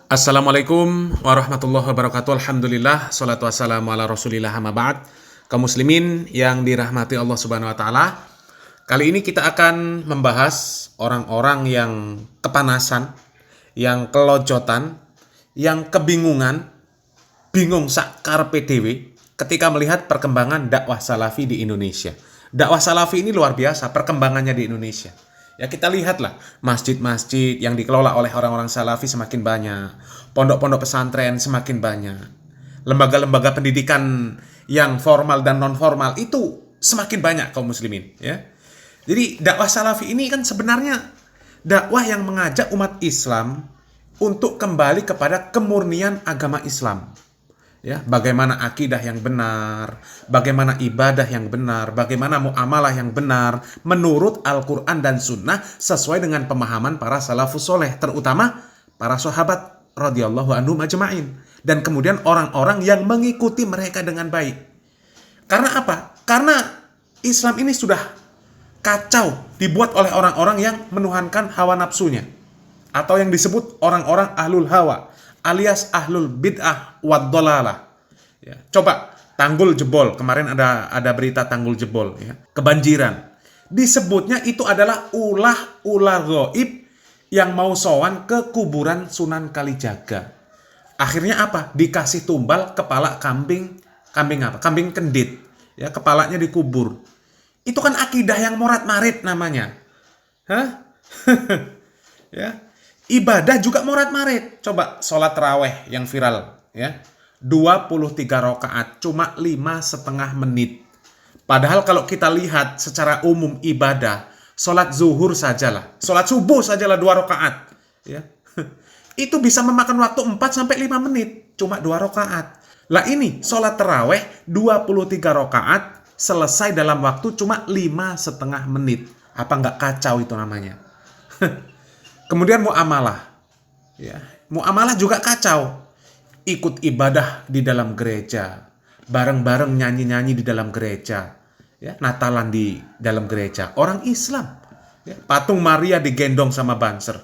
Assalamualaikum warahmatullahi wabarakatuh. Alhamdulillah, salatu wassalamu ala rasulillah amma ba'd. Kaum muslimin yang dirahmati Allah subhanahu wa ta'ala, kali ini kita akan membahas orang-orang yang kepanasan, yang kelojotan, yang kebingungan, bingung sak karepe dhewe ketika melihat perkembangan dakwah salafi di Indonesia. Dakwah salafi ini luar biasa perkembangannya di Indonesia. Ya, kita lihatlah, masjid-masjid yang dikelola oleh orang-orang salafi semakin banyak, pondok-pondok pesantren semakin banyak, lembaga-lembaga pendidikan yang formal dan non-formal itu semakin banyak kaum muslimin. Ya. Jadi dakwah salafi ini kan sebenarnya dakwah yang mengajak umat Islam untuk kembali kepada kemurnian agama Islam. Ya, bagaimana akidah yang benar, bagaimana ibadah yang benar, bagaimana muamalah yang benar menurut Al-Quran dan Sunnah sesuai dengan pemahaman para salafus soleh, terutama para sahabat radhiyallahu anhum ajma'in, dan kemudian orang-orang yang mengikuti mereka dengan baik. Karena apa? Karena Islam ini sudah kacau dibuat oleh orang-orang yang menuhankan hawa nafsunya, atau yang disebut orang-orang ahlul hawa alias ahlul bid'ah wad dolalah. Ya, coba tanggul jebol, kemarin ada berita tanggul jebol, ya, kebanjiran. Disebutnya itu adalah ulah gaib yang mau sowan ke kuburan Sunan Kalijaga. Akhirnya apa? Dikasih tumbal kepala kambing apa? Kambing kendit. Ya, kepalanya dikubur. Itu kan akidah yang morat-marit namanya. Hah? Ya. Ibadah juga morat-marit. Coba sholat tarawih yang viral, ya. 23 rakaat, cuma 5,5 menit. Padahal kalau kita lihat secara umum ibadah, sholat zuhur sajalah, sholat subuh sajalah 2 rakaat, ya. Itu bisa memakan waktu 4-5 menit, cuma 2 rakaat. Lah ini sholat tarawih 23 rakaat, selesai dalam waktu cuma 5,5 menit. Apa nggak kacau itu namanya? Kemudian muamalah, ya, muamalah juga kacau. Ikut ibadah di dalam gereja, bareng-bareng nyanyi-nyanyi di dalam gereja, ya, Natalan di dalam gereja. Orang Islam, ya, patung Maria digendong sama banser.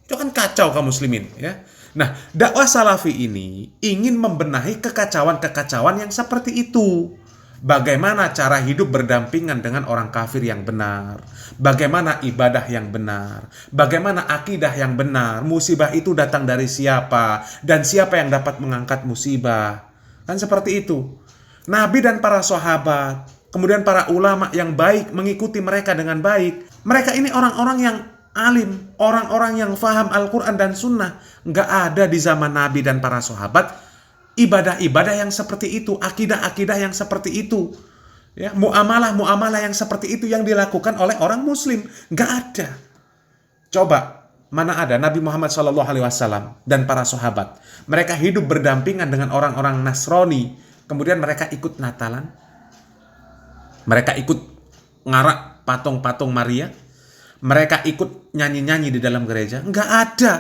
Itu kan kacau kaum muslimin, ya. Nah, dakwah salafi ini ingin membenahi kekacauan-kekacauan yang seperti itu. Bagaimana cara hidup berdampingan dengan orang kafir yang benar, bagaimana ibadah yang benar, bagaimana akidah yang benar, musibah itu datang dari siapa, dan siapa yang dapat mengangkat musibah. Kan seperti itu. Nabi dan para sahabat, kemudian para ulama yang baik mengikuti mereka dengan baik. Mereka ini orang-orang yang alim, orang-orang yang faham Al-Quran dan Sunnah. Nggak ada di zaman Nabi dan para sahabat ibadah-ibadah yang seperti itu, akidah-akidah yang seperti itu, ya, muamalah-muamalah yang seperti itu yang dilakukan oleh orang muslim. Nggak ada. Coba, mana ada Nabi Muhammad SAW dan para sahabat, mereka hidup berdampingan dengan orang-orang Nasrani, kemudian mereka ikut Natalan, mereka ikut ngarak patung-patung Maria, mereka ikut nyanyi-nyanyi di dalam gereja. Nggak ada.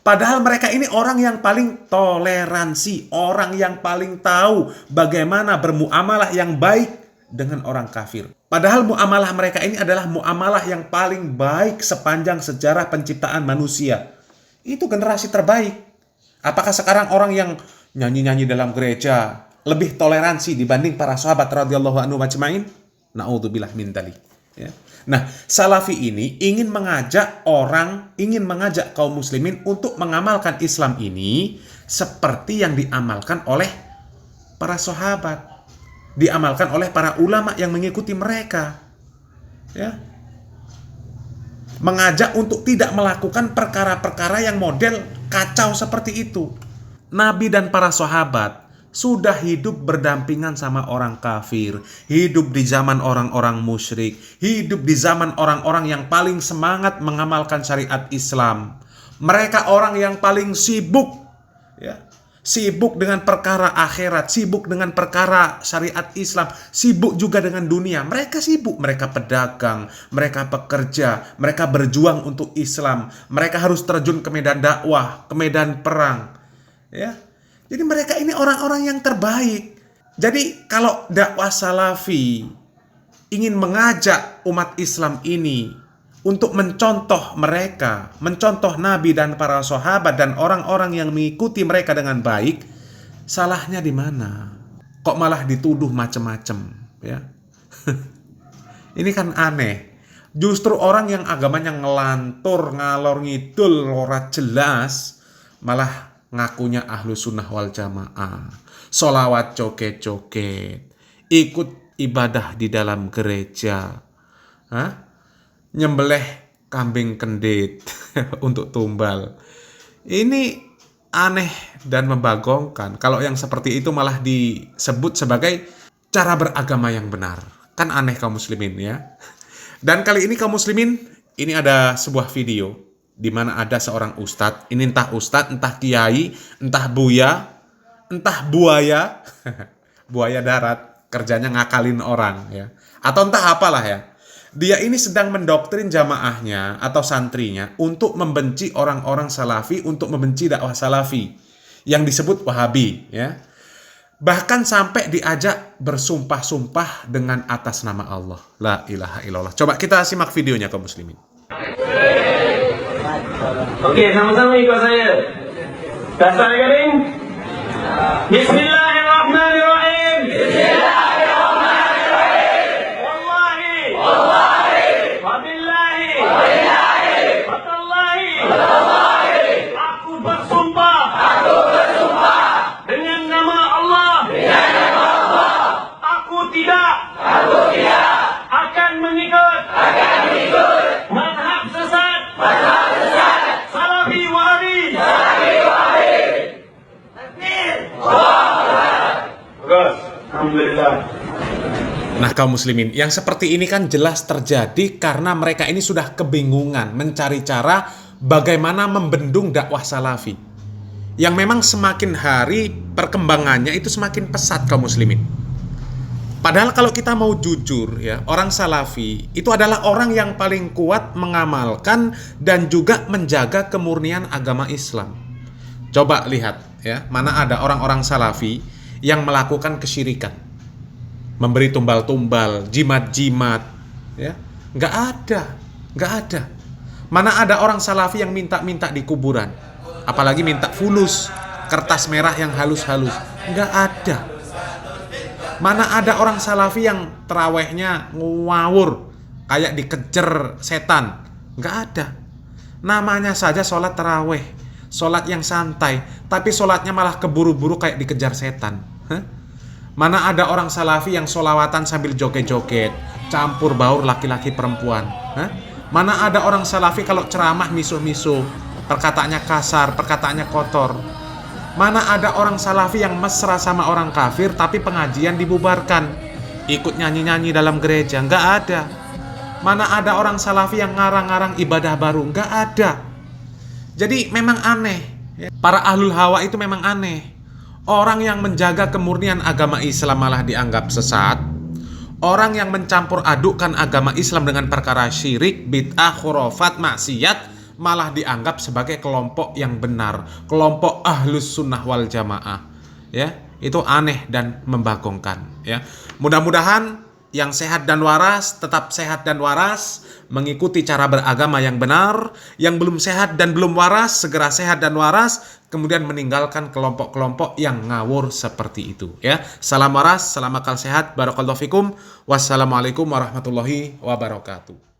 Padahal mereka ini orang yang paling toleransi, orang yang paling tahu bagaimana bermuamalah yang baik dengan orang kafir. Padahal muamalah mereka ini adalah muamalah yang paling baik sepanjang sejarah penciptaan manusia. Itu generasi terbaik. Apakah sekarang orang yang nyanyi-nyanyi dalam gereja lebih toleransi dibanding para sahabat radhiyallahu anhum ajma'in? Na'udzubillah min dzalik. Ya. Nah, salafi ini ingin mengajak kaum muslimin untuk mengamalkan Islam ini seperti yang diamalkan oleh para sahabat, diamalkan oleh para ulama yang mengikuti mereka. Ya. Mengajak untuk tidak melakukan perkara-perkara yang model kacau seperti itu. Nabi dan para sahabat sudah hidup berdampingan sama orang kafir, hidup di zaman orang-orang musyrik, hidup di zaman orang-orang yang paling semangat mengamalkan syariat Islam. Mereka orang yang paling sibuk, ya, sibuk dengan perkara akhirat, sibuk dengan perkara syariat Islam, sibuk juga dengan dunia. Mereka sibuk, mereka pedagang, mereka pekerja, mereka berjuang untuk Islam. Mereka harus terjun ke medan dakwah, ke medan perang, ya. Jadi mereka ini orang-orang yang terbaik. Jadi kalau dakwah salafi ingin mengajak umat Islam ini untuk mencontoh mereka, mencontoh Nabi dan para sahabat dan orang-orang yang mengikuti mereka dengan baik, salahnya di mana? Kok malah dituduh macam-macam, ya? Ini kan aneh. Justru orang yang agamanya ngelantur, ngalor ngidul, ora jelas, malah ngakunya ahlu sunnah wal jamaah. Sholawat joget-joget, ikut ibadah di dalam gereja, nyembelih kambing kendit untuk tumbal. Ini aneh dan membagongkan. Kalau yang seperti itu malah disebut sebagai cara beragama yang benar. Kan aneh kaum muslimin, ya. Dan kali ini kaum muslimin, ini ada sebuah video di mana ada seorang ustadz. Ini entah ustadz, entah kiai, entah buya, entah buaya, buaya darat, kerjanya ngakalin orang, ya. Atau entah apalah, ya. Dia ini sedang mendoktrin jamaahnya atau santrinya untuk membenci orang-orang salafi, untuk membenci dakwah salafi yang disebut wahabi, ya. Bahkan sampai diajak bersumpah-sumpah dengan atas nama Allah. La ilaha illallah. Coba kita simak videonya kaum muslimin. Oke, sama-sama ikut saya. Dasar garing. Bismillahirrahmanirrahim. Bismillahirrahmanirrahim. Wallahi. Wallahi. Wabillahi. Wabillahi. Watallahi. Watallahi. Aku bersumpah. Aku bersumpah. Dengan nama Allah. Dengan nama Allah. Aku tidak. Aku tidak. Akan mengikut. Akan mengikut. Mazhab sesat. Mazhab sesat. Salafi wahabi. Salafi wahabi. Takbir. Bagus. Alhamdulillah. Nah kaum muslimin, yang seperti ini kan jelas terjadi karena mereka ini sudah kebingungan mencari cara bagaimana membendung dakwah salafi. Yang memang semakin hari perkembangannya itu semakin pesat kaum muslimin. Padahal kalau kita mau jujur, ya, orang salafi itu adalah orang yang paling kuat mengamalkan dan juga menjaga kemurnian agama Islam. Coba lihat, ya, mana ada orang-orang salafi yang melakukan kesyirikan, memberi tumbal-tumbal, jimat-jimat, ya, nggak ada. Mana ada orang salafi yang minta-minta di kuburan, apalagi minta fulus, kertas merah yang halus-halus, nggak ada. Mana ada orang salafi yang terawihnya ngawur, kayak dikejar setan, nggak ada. Namanya saja sholat terawih, sholat yang santai, tapi sholatnya malah keburu-buru kayak dikejar setan. Mana ada orang salafi yang sholawatan sambil joget-joget, campur baur laki-laki perempuan. Mana ada orang salafi kalau ceramah misuh-misuh, perkataannya kasar, perkataannya kotor. Mana ada orang salafi yang mesra sama orang kafir tapi pengajian dibubarkan, ikut nyanyi-nyanyi dalam gereja, nggak ada. Mana ada orang salafi yang ngarang-ngarang ibadah baru, nggak ada. Jadi memang aneh, para ahlul hawa itu memang aneh. Orang yang menjaga kemurnian agama Islam malah dianggap sesat. Orang yang mencampur adukkan agama Islam dengan perkara syirik, bid'ah, khurafat, maksiat malah dianggap sebagai kelompok yang benar, kelompok ahlus sunnah wal jamaah. Ya, itu aneh dan membagongkan. Ya, mudah-mudahan yang sehat dan waras tetap sehat dan waras, mengikuti cara beragama yang benar. Yang belum sehat dan belum waras segera sehat dan waras, kemudian meninggalkan kelompok-kelompok yang ngawur seperti itu. Ya, salam waras, salam akal sehat, barakallahu fikum, wassalamualaikum warahmatullahi wabarakatuh.